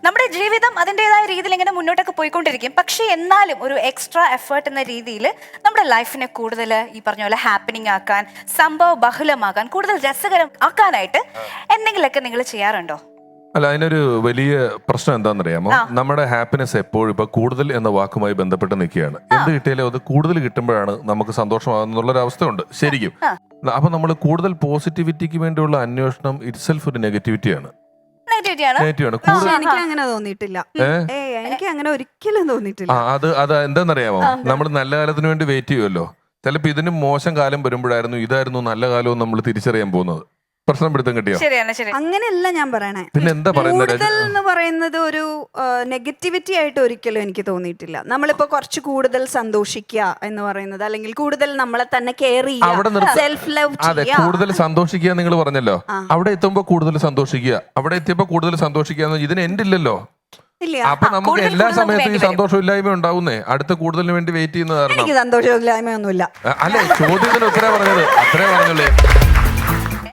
നമ്മുടെ ജീവിതം അതിൻ്റെതായ രീതിയിൽ ഇങ്ങനെ മുന്നോട്ടൊക്കെ പോയിക്കൊണ്ടിരിക്കും. പക്ഷെ എന്നാലും ഒരു എക്സ്ട്രാ എഫേർട്ട് എന്ന രീതിയിൽ നമ്മുടെ ലൈഫിനെ കൂടുതൽ ഈ പറഞ്ഞ പോലെ ഹാപ്പനിങ് ആക്കാൻ, സംഭവ ബഹുലമാക്കാൻ, കൂടുതൽ രസകരം ആക്കാനായിട്ട് എന്തെങ്കിലുമൊക്കെ നിങ്ങൾ ചെയ്യാറുണ്ടോ? അല്ല, അതിനൊരു വലിയ പ്രശ്നം എന്താണെന്നറിയാമോ? നമ്മുടെ ഹാപ്പിനെസ് എപ്പോഴും ഇപ്പൊ കൂടുതൽ എന്ന വാക്കുമായി ബന്ധപ്പെട്ട് നിൽക്കുകയാണ്. എന്ത് കിട്ടിയാലും അത് കൂടുതൽ കിട്ടുമ്പോഴാണ് നമുക്ക് സന്തോഷമാകുന്നുള്ളൊരു അവസ്ഥയുണ്ട് ശരിക്കും. അപ്പൊ നമ്മൾ കൂടുതൽ പോസിറ്റിവിറ്റിക്ക് വേണ്ടിയുള്ള അന്വേഷണം ഇറ്റ്സെൽഫ് ഒരു നെഗറ്റിവിറ്റിയാണ്. നെഗറ്റീവാണ്. എനിക്ക് അങ്ങനെ തോന്നിയിട്ടില്ല. എനിക്ക് അങ്ങനെ ഒരിക്കലും തോന്നിയിട്ടില്ല. അത് എന്താണെന്നറിയാമോ? നമ്മൾ നല്ല കാലത്തിന് വേണ്ടി വെയിറ്റ് ചെയ്യുമല്ലോ. ചിലപ്പോ ഇതിനും മോശം കാലം വരുമ്പോഴായിരുന്നു ഇതായിരുന്നു നല്ല കാലവും നമ്മൾ തിരിച്ചറിയാൻ പോകുന്നത്. പ്രശ്നം പിടുത്തം കിട്ടിയോ? അങ്ങനെയല്ല ഞാൻ പറയണേ. പിന്നെ എന്താ കൂടുതൽ എന്ന് പറയുന്നത് ഒരു നെഗറ്റിവിറ്റി ആയിട്ട് ഒരിക്കലും എനിക്ക് തോന്നിയിട്ടില്ല. നമ്മളിപ്പോ കുറച്ച് കൂടുതൽ സന്തോഷിക്കുക എന്ന് പറയുന്നത്, അല്ലെങ്കിൽ കൂടുതൽ നമ്മളെ തന്നെ കെയർ ചെയ്യുക, സെൽഫ് ലവ് ചെയ്യുക. കൂടുതൽ സന്തോഷിക്കുക നിങ്ങൾ പറഞ്ഞല്ലോ. അവിടെ എത്തുമ്പോ കൂടുതൽ സന്തോഷിക്കുക, അവിടെ എത്തിയപ്പോ കൂടുതൽ സന്തോഷിക്കുക. ഇതിന് എൻഡില്ലല്ലോ. അപ്പൊ നമുക്ക് എല്ലാ സമയത്തും ഈ സന്തോഷമില്ലായ്മ ഉണ്ടാവുന്നേ. അടുത്ത കൂടുതലിന് വേണ്ടി വെയിറ്റ് ചെയ്യുന്ന കാരണം എനിക്ക് സന്തോഷമില്ലായ്മയൊന്നുമില്ല. അല്ലെ? ചോദ്യത്തിന് ഉത്തരേ പറഞ്ഞത്, അത്രേ പറഞ്ഞല്ലേ.